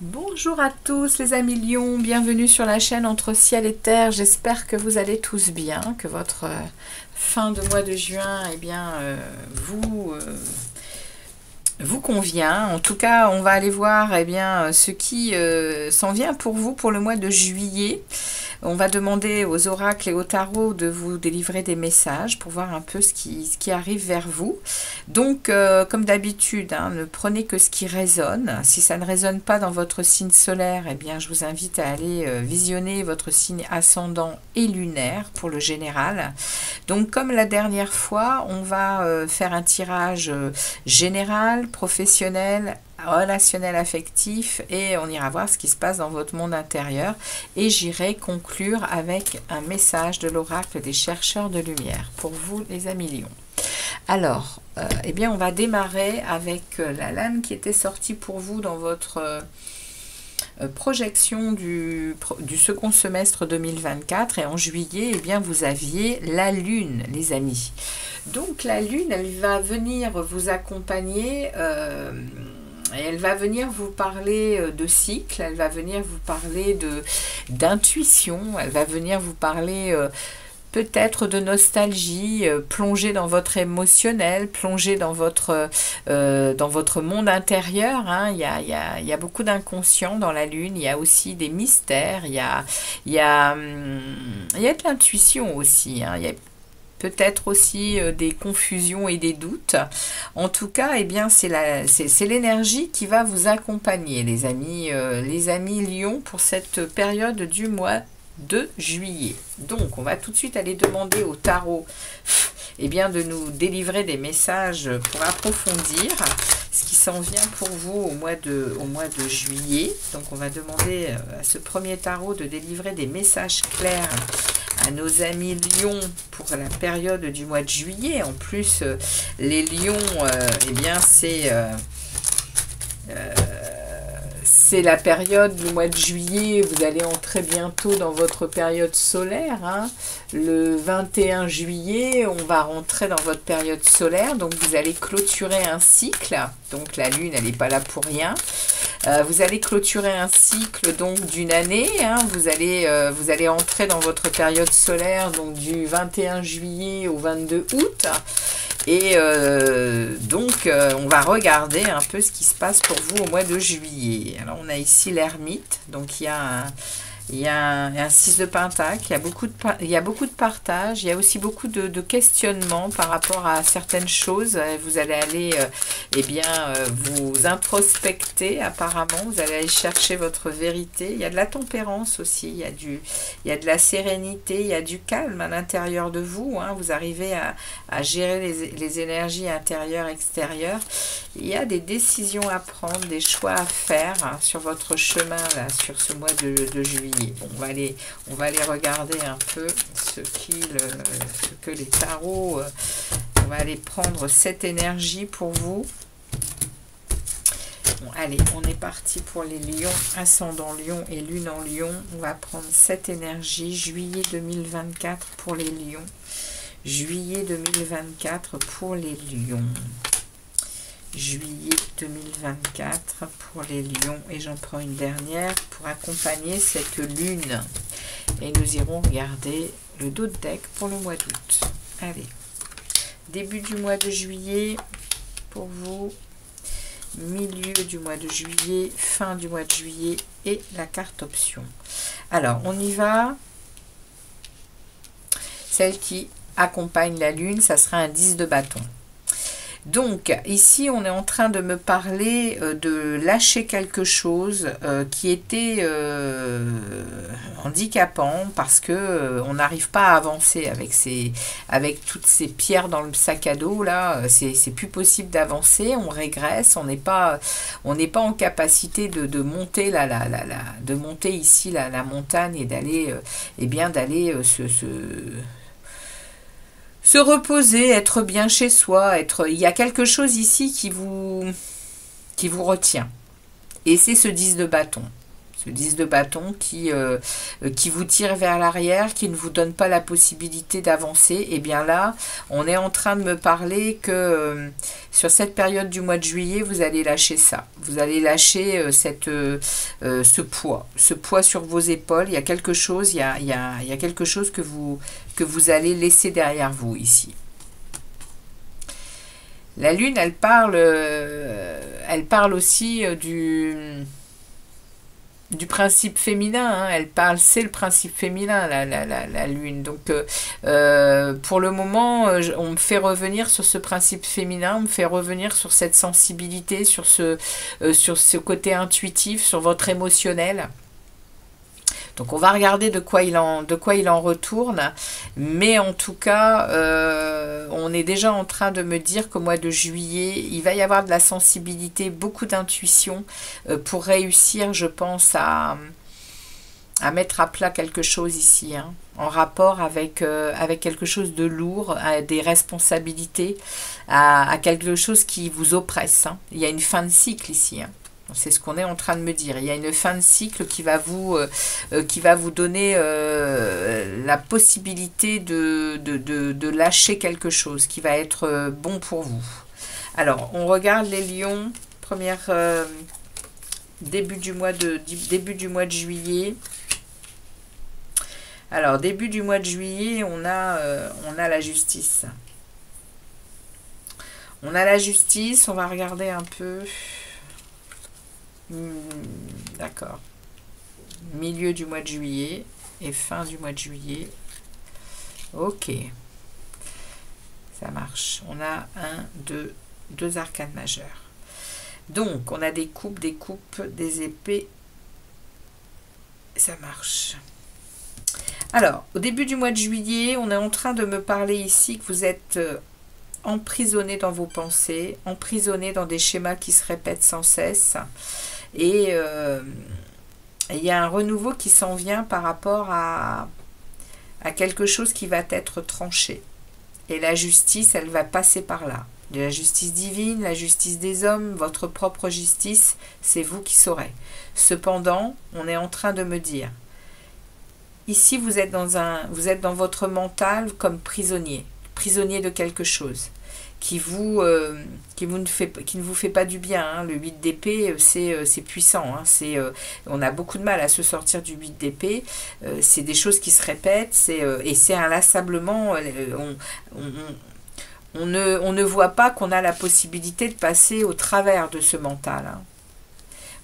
Bonjour à tous les amis lions, bienvenue sur la chaîne Entre Ciel et Terre. J'espère que vous allez tous bien, que votre fin de mois de juin vous convient. En tout cas, on va aller voir ce qui s'en vient pour vous pour le mois de juillet. On va demander aux oracles et au tarot de vous délivrer des messages pour voir un peu ce qui arrive vers vous. Donc, comme d'habitude, ne prenez que ce qui résonne. Si ça ne résonne pas dans votre signe solaire, je vous invite à aller visionner votre signe ascendant et lunaire pour le général. Donc, comme la dernière fois, on va faire un tirage général, professionnel, relationnel, affectif, et on ira voir ce qui se passe dans votre monde intérieur, et j'irai conclure avec un message de l'oracle des chercheurs de lumière pour vous les amis lions. Alors on va démarrer avec la lame qui était sortie pour vous dans votre projection du second semestre 2024, et en juillet vous aviez la lune les amis. Donc la lune, elle va venir vous accompagner et elle va venir vous parler de cycle, elle va venir vous parler d'intuition, elle va venir vous parler peut-être de nostalgie, plonger dans votre émotionnel, plonger dans votre monde intérieur. Il y a beaucoup d'inconscient dans la lune, il y a aussi des mystères, il y a de l'intuition aussi, il y a peut-être aussi des confusions et des doutes. En tout cas, c'est l'énergie qui va vous accompagner, les amis lions, pour cette période du mois de juillet. Donc, on va tout de suite aller demander au tarot de nous délivrer des messages pour approfondir ce qui s'en vient pour vous au mois de juillet. Donc, on va demander à ce premier tarot de délivrer des messages clairs à nos amis lions pour la période du mois de juillet. En plus, les lions, c'est la période du mois de juillet. Vous allez entrer bientôt dans votre période solaire. Le 21 juillet, on va rentrer dans votre période solaire. Donc, vous allez clôturer un cycle. Donc, la lune, elle n'est pas là pour rien. Vous allez clôturer un cycle donc d'une année. Vous allez entrer dans votre période solaire donc du 21 juillet au 22 août. Et on va regarder un peu ce qui se passe pour vous au mois de juillet. Alors, on a ici l'ermite. Donc, il y a un 6 de pentacle, il y a beaucoup de partage, il y a aussi beaucoup de questionnements par rapport à certaines choses. Vous allez aller vous introspecter apparemment, vous allez aller chercher votre vérité. Il y a de la tempérance aussi, il y a de la sérénité, il y a du calme à l'intérieur de vous. Vous arrivez à gérer les énergies intérieures, extérieures. Il y a des décisions à prendre, des choix à faire sur votre chemin là, sur ce mois de juillet. Bon, on va aller regarder un peu ce que les tarots, on va aller prendre cette énergie pour vous. Bon, allez, on est parti pour les lions, ascendant lion et lune en lion. On va prendre cette énergie, juillet 2024 pour les lions. Juillet 2024 pour les lions. Juillet 2024 pour les lions, et j'en prends une dernière pour accompagner cette lune, et nous irons regarder le dos de deck pour le mois d'août. Allez, début du mois de juillet pour vous, milieu du mois de juillet, fin du mois de juillet et la carte option. Alors on y va. Celle qui accompagne la lune, ça sera un 10 de bâton. Donc, ici, on est en train de me parler de lâcher quelque chose qui était handicapant parce que on n'arrive pas à avancer avec toutes ces pierres dans le sac à dos. Là, c'est plus possible d'avancer, on régresse, on n'est pas en capacité de monter de monter ici la montagne et d'aller se reposer, être bien chez soi, il y a quelque chose ici qui vous retient. Et c'est ce 10 de bâton. Ce 10 de bâton qui vous tire vers l'arrière, qui ne vous donne pas la possibilité d'avancer. Et bien là, on est en train de me parler que sur cette période du mois de juillet, vous allez lâcher ça. Vous allez lâcher ce poids sur vos épaules. Il y a quelque chose, il y a quelque chose que vous allez laisser derrière vous ici. La lune, elle parle aussi du principe féminin, hein. Elle parle, c'est le principe féminin, la lune. Donc, pour le moment, on me fait revenir sur ce principe féminin, on me fait revenir sur cette sensibilité, sur ce côté intuitif, sur votre émotionnel. Donc on va regarder de quoi il en retourne, mais en tout cas, on est déjà en train de me dire qu'au mois de juillet, il va y avoir de la sensibilité, beaucoup d'intuition pour réussir, je pense, à mettre à plat quelque chose ici, hein, en rapport avec quelque chose de lourd, à des responsabilités, à quelque chose qui vous oppresse, hein. Il y a une fin de cycle ici, hein. C'est ce qu'on est en train de me dire. Il y a une fin de cycle qui va vous donner la possibilité de lâcher quelque chose qui va être bon pour vous. Alors, on regarde les lions. Début du mois de juillet. Alors, début du mois de juillet, on a la justice. On a la justice. On va regarder un peu... D'accord. Milieu du mois de juillet et fin du mois de juillet. Ok. Ça marche. On a deux arcanes majeures. Donc, on a des coupes, des épées. Ça marche. Alors, au début du mois de juillet, on est en train de me parler ici que vous êtes emprisonné dans vos pensées, emprisonné dans des schémas qui se répètent sans cesse. Et il y a un renouveau qui s'en vient par rapport à quelque chose qui va être tranché. Et la justice, elle va passer par là. De la justice divine, la justice des hommes, votre propre justice, c'est vous qui saurez. Cependant, on est en train de me dire, ici vous êtes dans votre mental comme prisonnier de quelque chose. Qui ne vous fait pas du bien, hein. Le 8 d'épée, c'est puissant, hein. On a beaucoup de mal à se sortir du 8 d'épée. C'est des choses qui se répètent, et c'est inlassablement... On ne voit pas qu'on a la possibilité de passer au travers de ce mental, hein.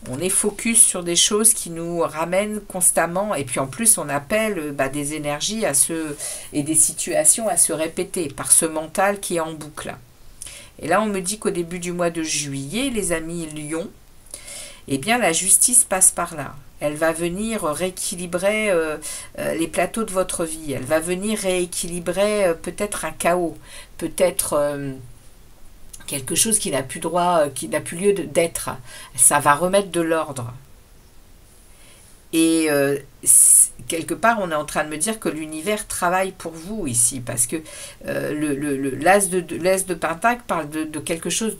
On est focus sur des choses qui nous ramènent constamment, et puis en plus on appelle des énergies et des situations à se répéter par ce mental qui est en boucle. Et là on me dit qu'au début du mois de juillet, les amis lions, eh bien la justice passe par là. Elle va venir rééquilibrer les plateaux de votre vie. Elle va venir rééquilibrer peut-être un chaos, peut-être... quelque chose qui n'a plus droit, qui n'a plus lieu d'être. Ça va remettre de l'ordre. Et quelque part, on est en train de me dire que l'univers travaille pour vous ici, parce que l'as de Pentacle parle de quelque chose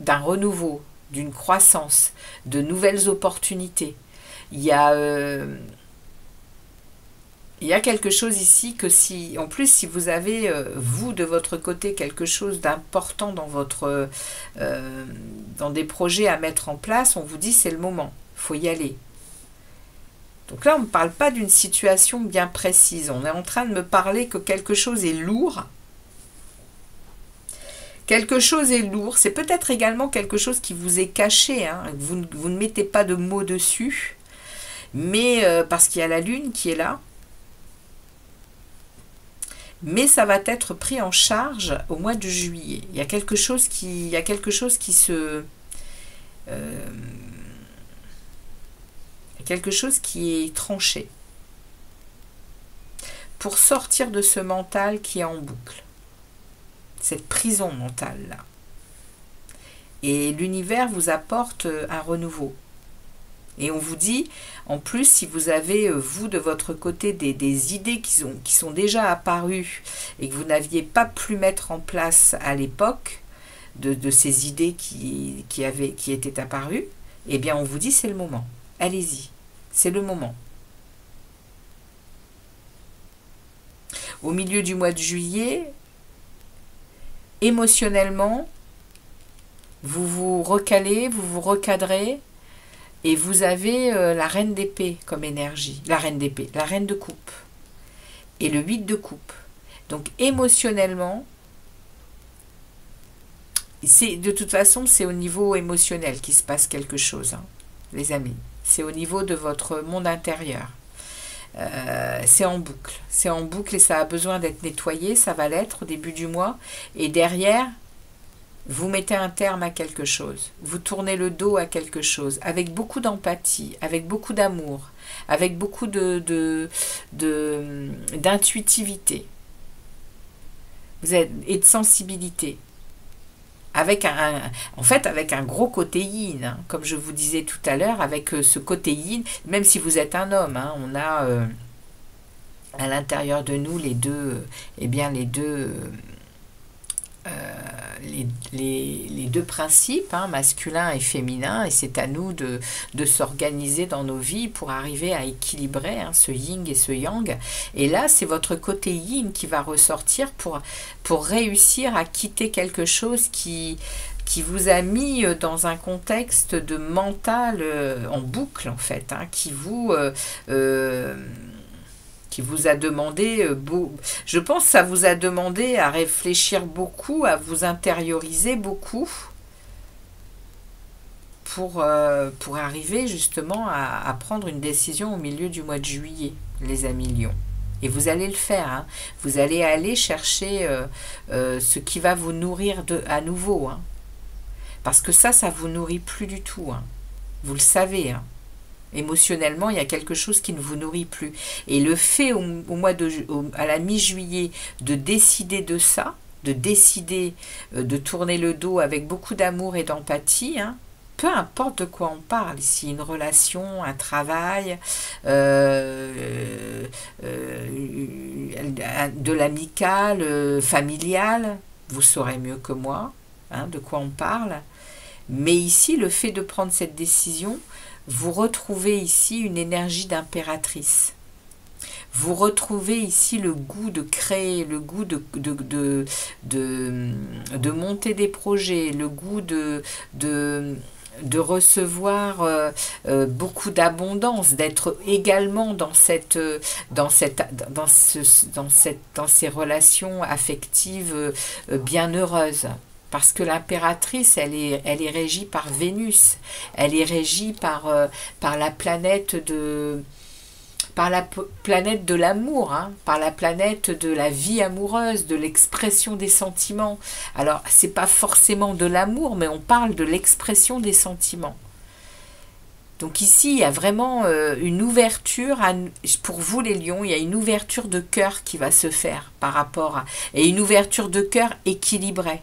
d'un renouveau, d'une croissance, de nouvelles opportunités. Il y a quelque chose ici que en plus vous avez, vous de votre côté, quelque chose d'important dans des projets à mettre en place, on vous dit c'est le moment, il faut y aller. Donc là, on ne parle pas d'une situation bien précise, on est en train de me parler que quelque chose est lourd. Quelque chose est lourd, c'est peut-être également quelque chose qui vous est caché, hein, vous ne mettez pas de mots dessus, mais parce qu'il y a la lune qui est là. Mais ça va être pris en charge au mois de juillet. Il y a quelque chose qui quelque chose qui est tranché. Pour sortir de ce mental qui est en boucle. Cette prison mentale-là. Et l'univers vous apporte un renouveau. Et on vous dit, en plus, si vous avez, vous, de votre côté, des idées qui sont déjà apparues et que vous n'aviez pas pu mettre en place à l'époque, de ces idées qui étaient apparues, eh bien, on vous dit, c'est le moment. Allez-y, c'est le moment. Au milieu du mois de juillet, émotionnellement, vous vous recalez, vous vous recadrez, et vous avez la reine d'épée comme énergie. La reine d'épée, la reine de coupe. Et le 8 de coupe. Donc émotionnellement, de toute façon, c'est au niveau émotionnel qu'il se passe quelque chose, hein, les amis. C'est au niveau de votre monde intérieur. C'est en boucle. C'est en boucle et ça a besoin d'être nettoyé. Ça va l'être au début du mois. Et derrière, vous mettez un terme à quelque chose, vous tournez le dos à quelque chose, avec beaucoup d'empathie, avec beaucoup d'amour, avec beaucoup d'intuitivité et de sensibilité. Avec en fait, avec un gros côté yin, hein, comme je vous disais tout à l'heure, avec ce côté yin, même si vous êtes un homme, hein, on a à l'intérieur de nous les deux, les deux principes, hein, masculin et féminin, et c'est à nous de s'organiser dans nos vies pour arriver à équilibrer, hein, ce yin et ce yang. Et là, c'est votre côté yin qui va ressortir pour réussir à quitter quelque chose qui vous a mis dans un contexte de mental en boucle, en fait, hein, qui vous a demandé, je pense que ça vous a demandé à réfléchir beaucoup, à vous intérioriser beaucoup pour arriver justement à prendre une décision au milieu du mois de juillet, les amis Lions. Et vous allez le faire, hein. Vous allez aller chercher ce qui va vous nourrir à nouveau, hein. Parce que ça vous nourrit plus du tout, hein. Vous le savez, hein. Émotionnellement, il y a quelque chose qui ne vous nourrit plus. Et le fait à la mi-juillet de décider de ça, de décider de tourner le dos avec beaucoup d'amour et d'empathie, hein, peu importe de quoi on parle ici, une relation, un travail, de l'amical, familial, vous saurez mieux que moi, hein, de quoi on parle. Mais ici, le fait de prendre cette décision, vous retrouvez ici une énergie d'impératrice. Vous retrouvez ici le goût de créer, le goût de monter des projets, le goût de recevoir beaucoup d'abondance, d'être également dans ces relations affectives bienheureuses. Parce que l'impératrice, elle est régie par Vénus, elle est régie par la planète de l'amour, hein, par la planète de la vie amoureuse, de l'expression des sentiments. Alors, c'est pas forcément de l'amour, mais on parle de l'expression des sentiments. Donc ici, il y a vraiment une ouverture, pour vous les lions, il y a une ouverture de cœur qui va se faire par rapport à... Et une ouverture de cœur équilibrée.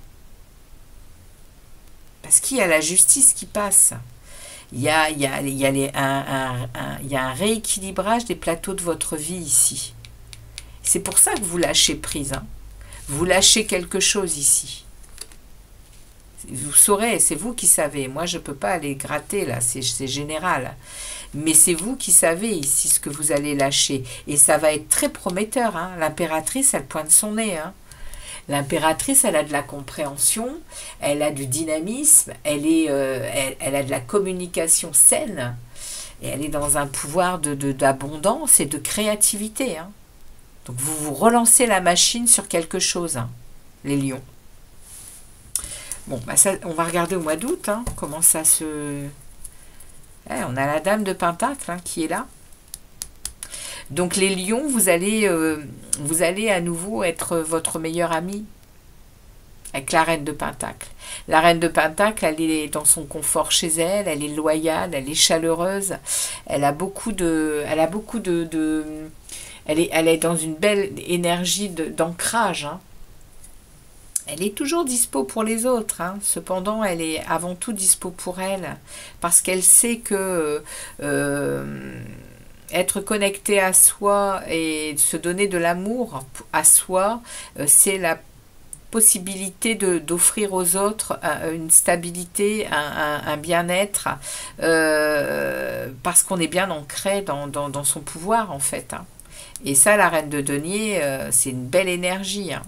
Parce qu'il y a la justice qui passe. Il y a un rééquilibrage des plateaux de votre vie ici. C'est pour ça que vous lâchez prise, hein. Vous lâchez quelque chose ici. Vous saurez, c'est vous qui savez. Moi, je ne peux pas aller gratter, là, c'est général. Mais c'est vous qui savez ici ce que vous allez lâcher. Et ça va être très prometteur, hein. L'impératrice, elle pointe son nez, hein. L'impératrice, elle a de la compréhension, elle a du dynamisme, elle a de la communication saine, et elle est dans un pouvoir d'abondance et de créativité, hein. Donc vous relancez la machine sur quelque chose, hein, les lions. Bon, bah ça, on va regarder au mois d'août, hein, comment ça se... on a la dame de Pentacle, hein, qui est là. Donc les lions, vous allez à nouveau être votre meilleur ami avec la reine de Pentacle. La reine de Pentacle, elle est dans son confort chez elle, elle est loyale, elle est chaleureuse, elle est dans une belle énergie d'ancrage, hein. Elle est toujours dispo pour les autres, hein. Cependant, elle est avant tout dispo pour elle, parce qu'elle sait que être connecté à soi et se donner de l'amour à soi, c'est la possibilité d'offrir aux autres une stabilité, un bien-être, parce qu'on est bien ancré dans son pouvoir en fait, hein. Et ça, la reine de denier, c'est une belle énergie, hein.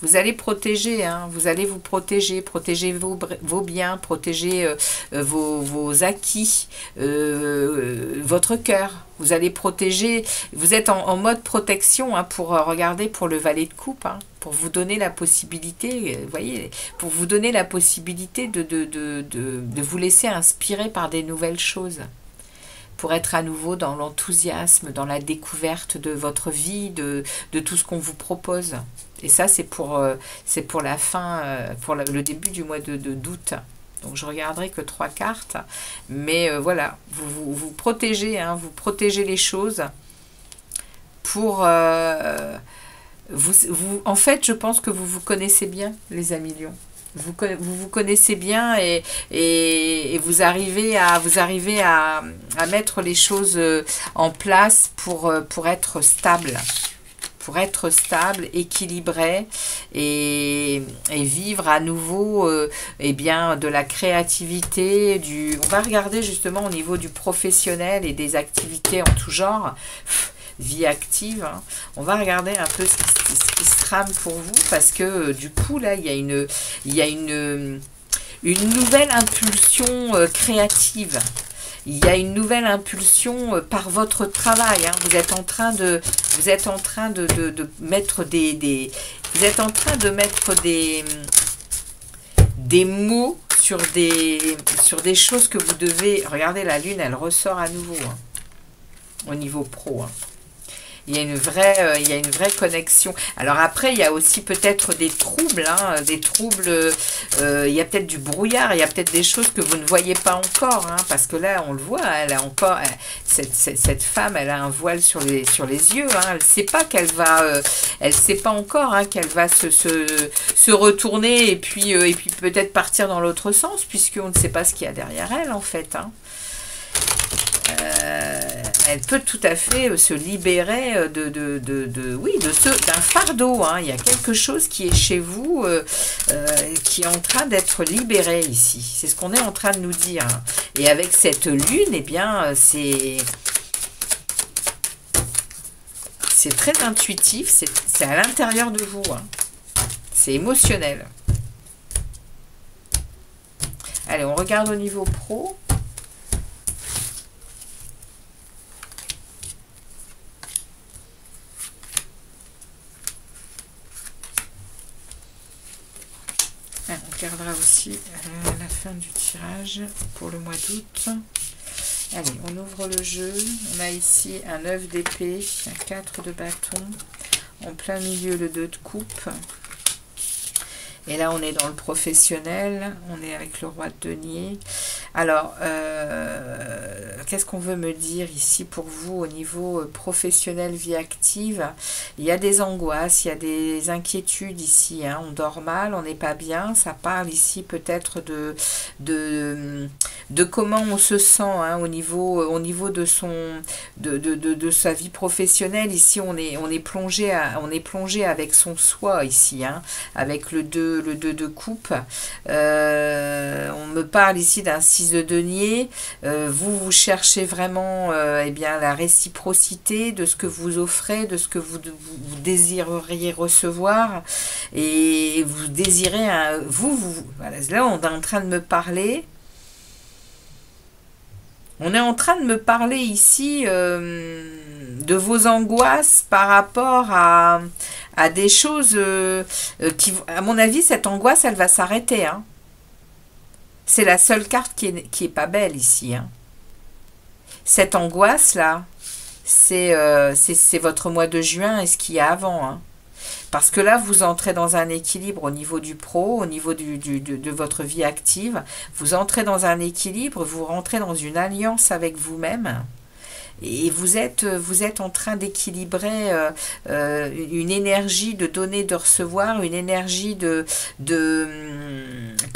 Vous allez protéger, hein, vous allez vous protéger vos biens, protéger vos acquis, votre cœur. Vous allez protéger, vous êtes en mode protection, hein, pour regarder pour le valet de coupe, hein, pour vous donner la possibilité, vous voyez, pour vous donner la possibilité de vous laisser inspirer par des nouvelles choses, pour être à nouveau dans l'enthousiasme, dans la découverte de votre vie, de tout ce qu'on vous propose. Et ça, c'est pour la fin, pour le début du mois d'août. Donc, je regarderai que 3 cartes. Mais voilà, vous protégez, hein, vous protégez les choses pour... en fait, je pense que vous vous connaissez bien, les amis lions. Vous connaissez bien et vous arrivez à mettre les choses en place pour être stable. Pour être stable, équilibré et vivre à nouveau eh bien, de la créativité. On va regarder justement au niveau du professionnel et des activités en tout genre, vie active, hein. On va regarder un peu ce qui se trame pour vous, parce que du coup là il y a une nouvelle impulsion créative. Il y a une nouvelle impulsion par votre travail, hein. Vous êtes en train de mettre vous êtes en train de mettre des mots sur des choses que vous devez. Regardez, la lune, elle ressort à nouveau, hein, au niveau pro, hein. Il y a une vraie connexion. Alors après, il y a aussi peut-être des troubles, hein, il y a peut-être du brouillard, il y a peut-être des choses que vous ne voyez pas encore, hein, parce que là, on le voit, elle a encore, cette femme, elle a un voile sur les yeux, hein, elle sait pas elle sait pas encore, hein, qu'elle va se retourner et puis peut-être partir dans l'autre sens, puisqu'on ne sait pas ce qu'il y a derrière elle, en fait, hein. Elle peut tout à fait se libérer d'un fardeau, hein. Il y a quelque chose qui est chez vous, qui est en train d'être libéré ici. C'est ce qu'on est en train de nous dire, hein. Et avec cette lune, eh bien, c'est très intuitif, c'est à l'intérieur de vous, hein. C'est émotionnel. Allez, on regarde au niveau pro. On regardera aussi la fin du tirage pour le mois d'août. Allez, on ouvre le jeu. On a ici un 9 d'épée, un 4 de bâton. En plein milieu, le 2 de coupe. Et là, on est dans le professionnel. On est avec le roi de denier. Alors, qu'est-ce qu'on veut me dire ici pour vous au niveau professionnel, vie active? Il y a des angoisses, il y a des inquiétudes ici, hein. On dort mal, on n'est pas bien. Ça parle ici peut-être de comment on se sent, hein, au niveau de sa vie professionnelle. Ici, on est plongé avec son soi ici, hein, avec le 2 de coupe. On me parle ici d'un 6 de denier. Vous cherchez vraiment eh bien, la réciprocité de ce que vous offrez, de ce que vous désireriez recevoir, et vous désirez voilà, là on est en train de me parler. On est en train de me parler ici de vos angoisses par rapport à des choses qui, à mon avis, cette angoisse, elle va s'arrêter, hein. C'est la seule carte qui est pas belle ici, hein. Cette angoisse-là, c'est votre mois de juin et ce qu'il y a avant, hein. Parce que là, vous entrez dans un équilibre au niveau du pro, au niveau de votre vie active. Vous entrez dans un équilibre, vous rentrez dans une alliance avec vous-même. Et vous êtes en train d'équilibrer une énergie de donner, de recevoir, une énergie que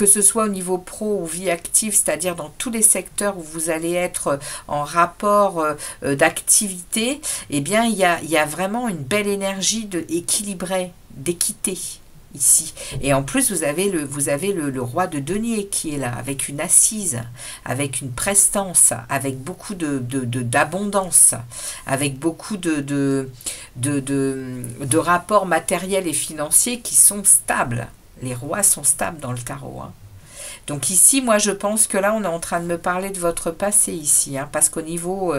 ce soit au niveau pro ou vie active, c'est-à-dire dans tous les secteurs où vous allez être en rapport d'activité, eh bien, il y a vraiment une belle énergie équilibrée, d'équité. Ici. Et en plus, vous avez le roi de denier qui est là, avec une assise, avec une prestance, avec beaucoup d'abondance, avec beaucoup de rapports matériels et financiers qui sont stables. Les rois sont stables dans le tarot, hein. Donc ici, moi, je pense que là, on est en train de me parler de votre passé ici, hein, parce qu'au niveau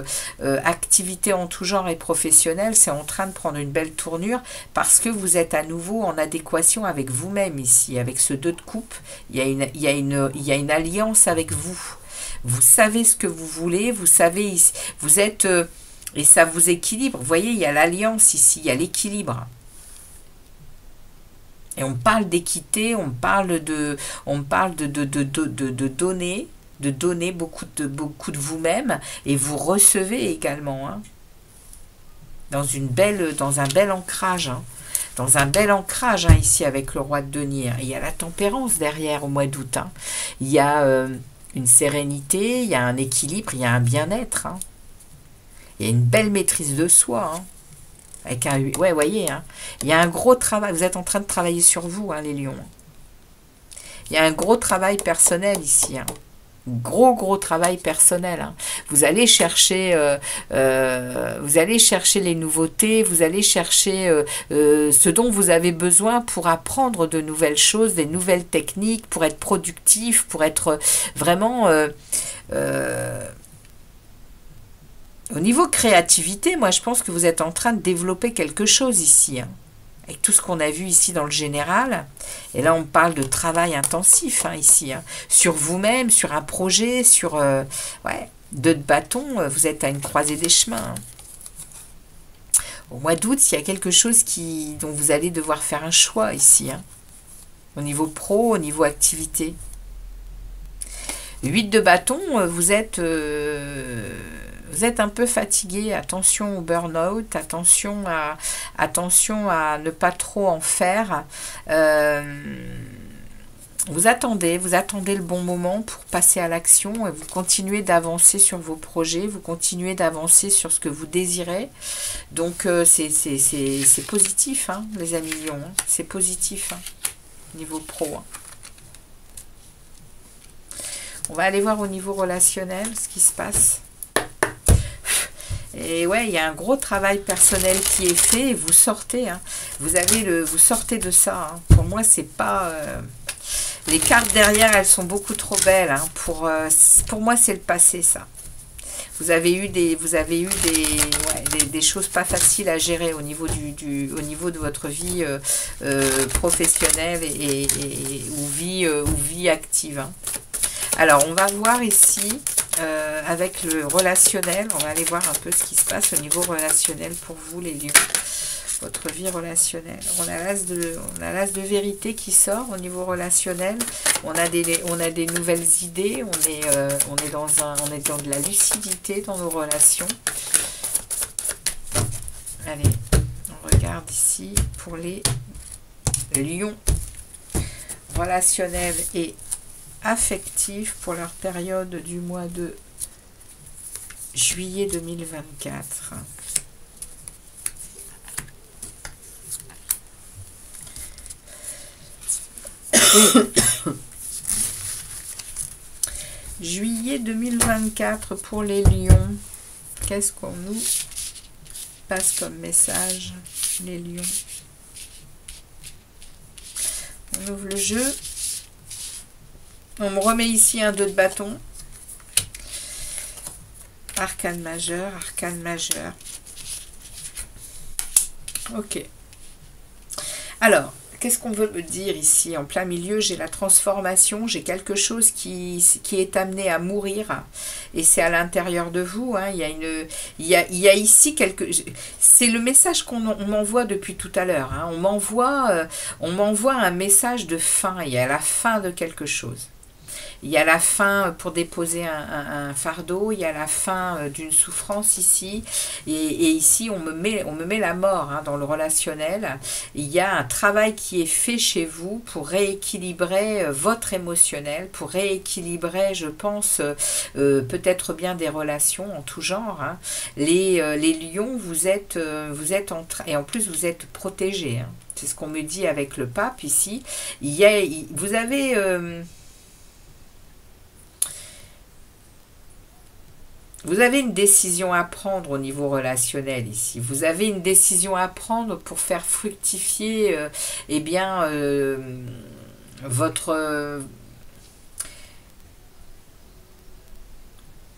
activité en tout genre et professionnelle, c'est en train de prendre une belle tournure, parce que vous êtes à nouveau en adéquation avec vous-même ici, avec ce 2 de coupe. Il y a une alliance avec vous. Vous savez ce que vous voulez, vous savez, vous êtes, et ça vous équilibre. Vous voyez, il y a l'alliance ici, il y a l'équilibre. Et on parle d'équité, on parle de donner beaucoup de vous-même, et vous recevez également, hein, dans un bel ancrage, hein, hein, ici avec le roi de denier. Il y a la tempérance derrière au mois d'août, hein. Il y a une sérénité, il y a un équilibre, il y a un bien-être, hein. Il y a une belle maîtrise de soi, hein. Avec ouais, voyez, hein, il y a un gros travail. Vous êtes en train de travailler sur vous, hein, les lions. Il y a un gros travail personnel ici, hein. Gros travail personnel, hein. Vous allez chercher les nouveautés, vous allez chercher ce dont vous avez besoin pour apprendre de nouvelles choses, des nouvelles techniques, pour être productif, pour être vraiment au niveau créativité. Moi, je pense que vous êtes en train de développer quelque chose ici, hein, avec tout ce qu'on a vu ici dans le général. Et là, on parle de travail intensif, hein, ici, hein, sur vous-même, sur un projet, sur... ouais, 2 de bâton, vous êtes à une croisée des chemins, hein. Au mois d'août, il y a quelque chose dont vous allez devoir faire un choix ici, hein, au niveau pro, au niveau activité. 8 de bâton, vous êtes un peu fatigué. Attention au burn-out, attention à ne pas trop en faire. Vous attendez le bon moment pour passer à l'action, et vous continuez d'avancer sur vos projets, vous continuez d'avancer sur ce que vous désirez. Donc c'est positif, hein, les amis lions, hein, c'est positif, hein, niveau pro, hein. On va aller voir au niveau relationnel ce qui se passe. Et ouais, il y a un gros travail personnel qui est fait, et vous sortez, hein. Vous sortez de ça, hein. Pour moi, c'est pas... les cartes derrière, elles sont beaucoup trop belles, hein. Pour moi, c'est le passé, ça. Vous avez eu des choses pas faciles à gérer au niveau de votre vie professionnelle ou vie active, hein. Alors, on va voir ici, avec le relationnel, on va aller voir un peu ce qui se passe au niveau relationnel pour vous, les lions. Votre vie relationnelle. On a l'as de vérité qui sort au niveau relationnel. On a des nouvelles idées. On est dans de la lucidité dans nos relations. Allez, on regarde ici pour les lions relationnels et affectifs pour leur période du mois de juillet 2024. Juillet 2024 pour les lions. Qu'est-ce qu'on nous passe comme message, les lions? On ouvre le jeu. On me remet ici un 2 de bâton. Arcane majeur, arcane majeur. Ok. Alors, qu'est-ce qu'on veut me dire ici? En plein milieu, j'ai la transformation, j'ai quelque chose qui est amené à mourir, et c'est à l'intérieur de vous, hein. Il y a ici quelque... C'est le message qu'on m'envoie depuis tout à l'heure, hein. On m'envoie un message de fin, il y a la fin de quelque chose. Il y a la fin pour déposer un fardeau, il y a la fin d'une souffrance ici, et ici on me met la mort hein, dans le relationnel. Il y a un travail qui est fait chez vous pour rééquilibrer votre émotionnel, pour rééquilibrer, je pense, peut-être bien des relations en tout genre. Hein. Les lions, vous êtes en train, et en plus vous êtes protégés. Hein. C'est ce qu'on me dit avec le pape ici. Vous avez... vous avez une décision à prendre au niveau relationnel ici. Vous avez une décision à prendre pour faire fructifier eh bien, votre...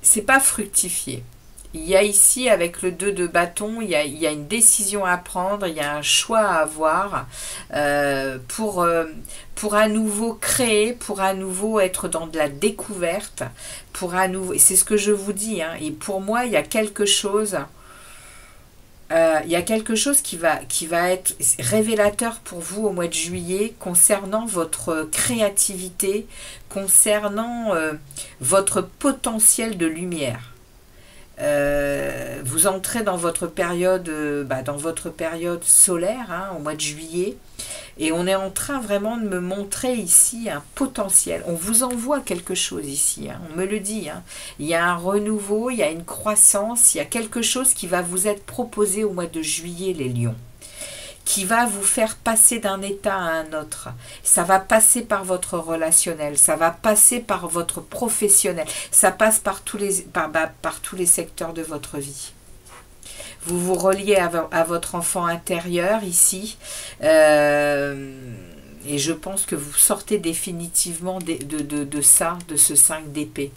c'est pas fructifier. Il y a ici, avec le 2 de bâton, il y a une décision à prendre, il y a un choix à avoir pour à nouveau créer, pour à nouveau être dans de la découverte, pour à nouveau... C'est ce que je vous dis, hein, et pour moi, il y a quelque chose... qui va être révélateur pour vous au mois de juillet concernant votre créativité, concernant votre potentiel de lumière. Vous entrez dans votre période, solaire, hein, au mois de juillet, et on est en train vraiment de me montrer ici un potentiel. On vous envoie quelque chose ici, hein, on me le dit. Hein. Il y a un renouveau, il y a une croissance, il y a quelque chose qui va vous être proposé au mois de juillet, les lions, qui va vous faire passer d'un état à un autre. Ça va passer par votre relationnel, ça va passer par votre professionnel, ça passe par tous les secteurs de votre vie. Vous vous reliez à votre enfant intérieur ici, et je pense que vous sortez définitivement de ce 5 d'épée.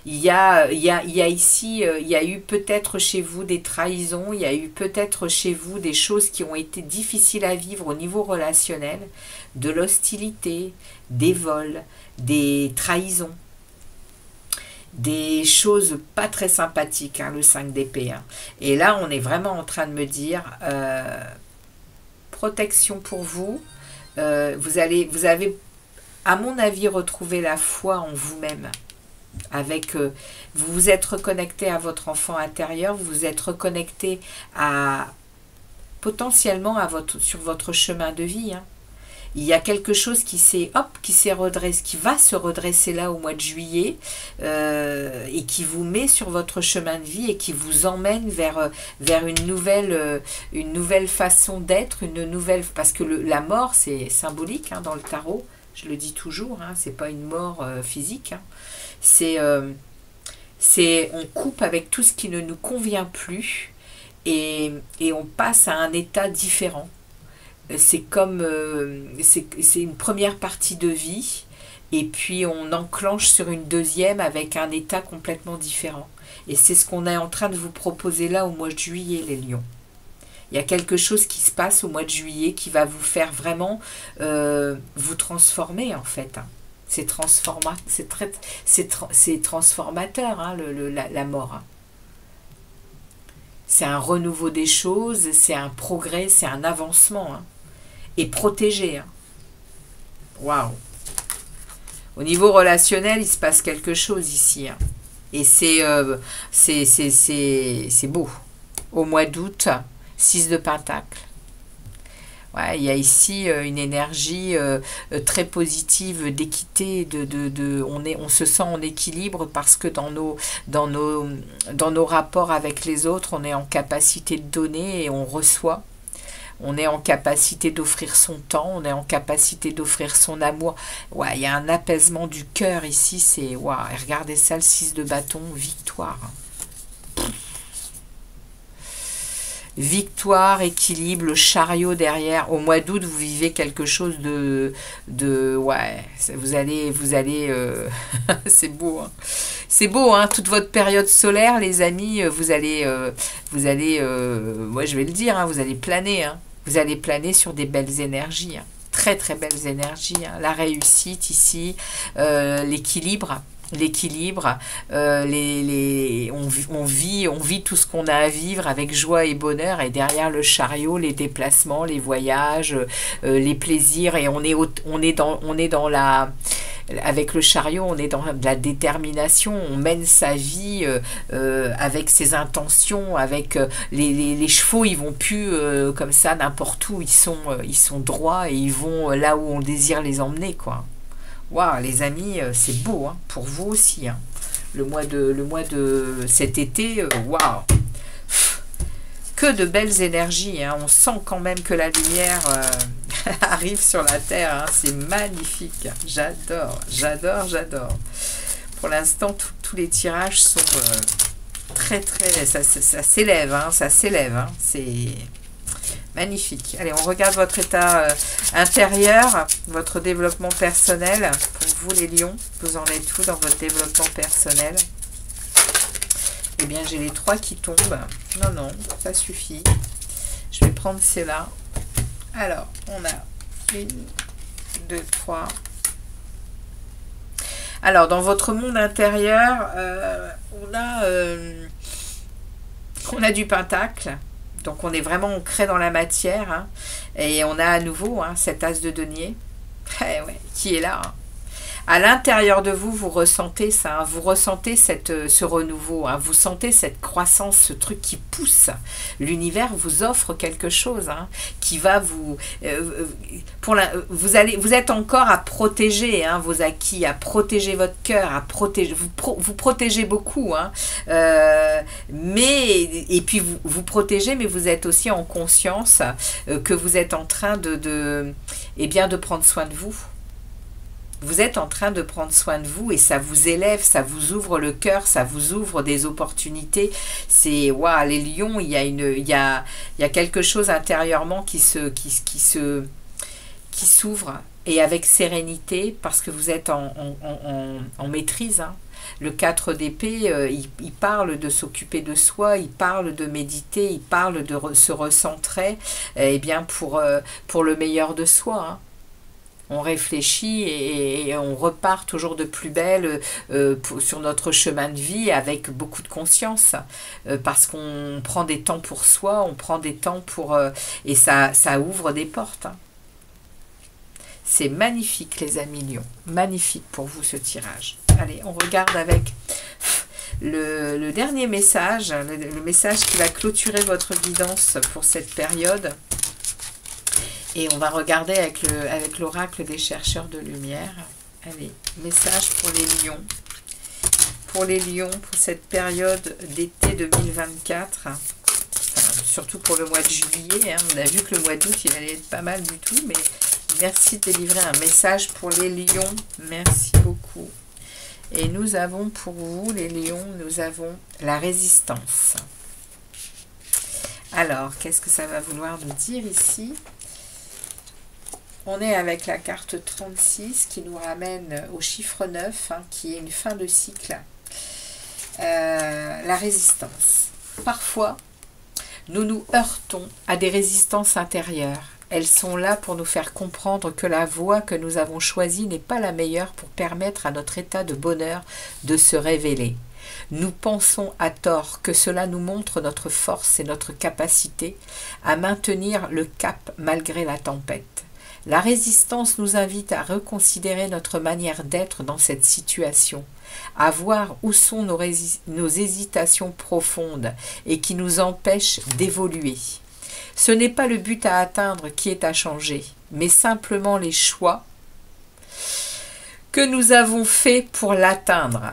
Il y a ici, il y a eu peut-être chez vous des trahisons, il y a eu peut-être chez vous des choses qui ont été difficiles à vivre au niveau relationnel, de l'hostilité, des vols, des trahisons, des choses pas très sympathiques, hein, le 5 d'épée. Hein. Et là, on est vraiment en train de me dire, protection pour vous, vous avez, à mon avis, retrouvé la foi en vous-même. Avec vous vous êtes reconnecté à votre enfant intérieur, vous vous êtes reconnecté potentiellement sur votre chemin de vie. Hein. Il y a quelque chose qui s'est redressé, qui va se redresser là au mois de juillet et qui vous met sur votre chemin de vie et qui vous emmène vers une nouvelle façon d'être, parce que la mort c'est symbolique hein, dans le tarot. Je le dis toujours, hein, c'est pas une mort physique. Hein. On coupe avec tout ce qui ne nous convient plus et on passe à un état différent. C'est comme c'est une première partie de vie et puis on enclenche sur une deuxième avec un état complètement différent. Et c'est ce qu'on est en train de vous proposer là au mois de juillet, les lions. Il y a quelque chose qui se passe au mois de juillet qui va vous faire vraiment vous transformer en fait. Hein. C'est transformateur, hein, la mort. Hein. C'est un renouveau des choses, c'est un progrès, c'est un avancement. Hein. Et protégé. Hein. Waouh! Au niveau relationnel, il se passe quelque chose ici. Hein. Et c'est beau. Au mois d'août, 6 de Pentacle. Ouais, il y a ici une énergie très positive d'équité, on se sent en équilibre parce que dans nos rapports avec les autres, on est en capacité de donner et on reçoit. On est en capacité d'offrir son temps, on est en capacité d'offrir son amour. Ouais, il y a un apaisement du cœur ici, c'est waouh, regardez ça, le 6 de bâton, victoire. Victoire, équilibre, le chariot derrière. Au mois d'août, vous vivez quelque chose de ouais, vous allez c'est beau, hein. C'est beau, hein, toute votre période solaire, les amis, vous allez, moi je vais le dire, hein, vous allez planer, hein. Vous allez planer sur des belles énergies, hein. Très très belles énergies, hein. La réussite ici, l'équilibre, on vit tout ce qu'on a à vivre avec joie et bonheur, et derrière le chariot, les déplacements, les voyages, les plaisirs, et on est dans la avec le chariot, on est dans de la détermination, on mène sa vie avec ses intentions, avec les chevaux, ils vont plus comme ça n'importe où, ils sont droits et ils vont là où on désire les emmener, quoi. Waouh, les amis, c'est beau, hein, pour vous aussi, hein. Le mois de cet été, waouh, que de belles énergies, hein. On sent quand même que la lumière arrive sur la terre, hein. C'est magnifique, j'adore, j'adore, j'adore. Pour l'instant, tous les tirages sont très, ça s'élève, hein, ça s'élève, hein. C'est magnifique. Allez, on regarde votre état intérieur, votre développement personnel. Pour vous, les lions, vous en êtes où dans votre développement personnel? Eh bien, j'ai les 3 qui tombent. Non, non, ça suffit. Je vais prendre celle-là. Alors, on a 1, 2, 3. Alors, dans votre monde intérieur, on a du pentacle. Donc, on est vraiment ancré dans la matière. Hein, et on a à nouveau cet as de denier qui est là. Hein. À l'intérieur de vous, vous ressentez ça, hein, vous ressentez ce renouveau, hein, vous sentez cette croissance, ce truc qui pousse. L'univers vous offre quelque chose hein, qui va vous... vous êtes encore à protéger hein, vos acquis, à protéger votre cœur, à protéger, vous protégez beaucoup. Hein, et puis vous protégez, mais vous êtes aussi en conscience que vous êtes en train de prendre soin de vous. Vous êtes en train de prendre soin de vous et ça vous élève, ça vous ouvre le cœur, ça vous ouvre des opportunités. C'est waouh, les lions, il y a quelque chose intérieurement qui s'ouvre et avec sérénité parce que vous êtes en maîtrise. Hein. Le 4 d'épée, il parle de s'occuper de soi, il parle de méditer, il parle de se recentrer pour le meilleur de soi. Hein. On réfléchit et on repart toujours de plus belle sur notre chemin de vie avec beaucoup de conscience parce qu'on prend des temps pour soi, on prend des temps pour... et ça ouvre des portes. Hein. C'est magnifique les amis lions, magnifique pour vous ce tirage. Allez, on regarde avec le dernier message, le message qui va clôturer votre guidance pour cette période. Et on va regarder avec l'oracle des chercheurs de lumière. Allez, message pour les lions. Pour les lions, pour cette période d'été 2024. Enfin, surtout pour le mois de juillet. Hein. On a vu que le mois d'août, il allait être pas mal du tout. Mais merci de délivrer un message pour les lions. Merci beaucoup. Et nous avons pour vous, les lions, nous avons la résistance. Alors, qu'est-ce que ça va vouloir nous dire ici ? On est avec la carte 36 qui nous ramène au chiffre 9, hein, qui est une fin de cycle. La résistance. Parfois, nous nous heurtons à des résistances intérieures. Elles sont là pour nous faire comprendre que la voie que nous avons choisie n'est pas la meilleure pour permettre à notre état de bonheur de se révéler. Nous pensons à tort que cela nous montre notre force et notre capacité à maintenir le cap malgré la tempête. La résistance nous invite à reconsidérer notre manière d'être dans cette situation, à voir où sont nos hésitations profondes et qui nous empêchent d'évoluer. Ce n'est pas le but à atteindre qui est à changer, mais simplement les choix que nous avons faits pour l'atteindre.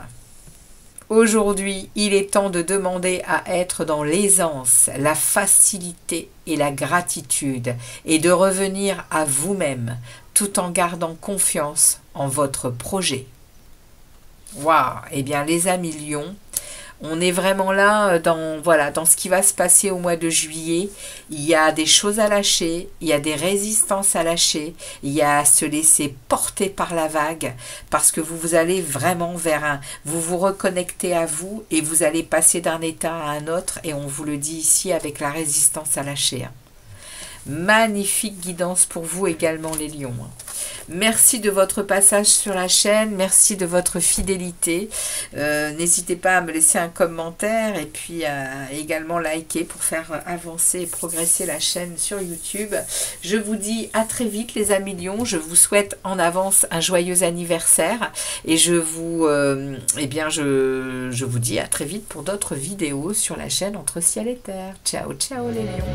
Aujourd'hui, il est temps de demander à être dans l'aisance, la facilité et la gratitude et de revenir à vous-même tout en gardant confiance en votre projet. Waouh! Eh bien, les amis lions, on est vraiment là dans ce qui va se passer au mois de juillet. Il y a des choses à lâcher, il y a des résistances à lâcher, il y a à se laisser porter par la vague parce que vous allez vraiment vous vous reconnectez à vous et vous allez passer d'un état à un autre et on vous le dit ici avec la résistance à lâcher. Magnifique guidance pour vous également les lions. Merci de votre passage sur la chaîne, merci de votre fidélité. N'hésitez pas à me laisser un commentaire et puis à également liker pour faire avancer et progresser la chaîne sur YouTube. Je vous dis à très vite les amis Lions, je vous souhaite en avance un joyeux anniversaire et je vous dis à très vite pour d'autres vidéos sur la chaîne Entre Ciel et Terre. Ciao, ciao les Lions.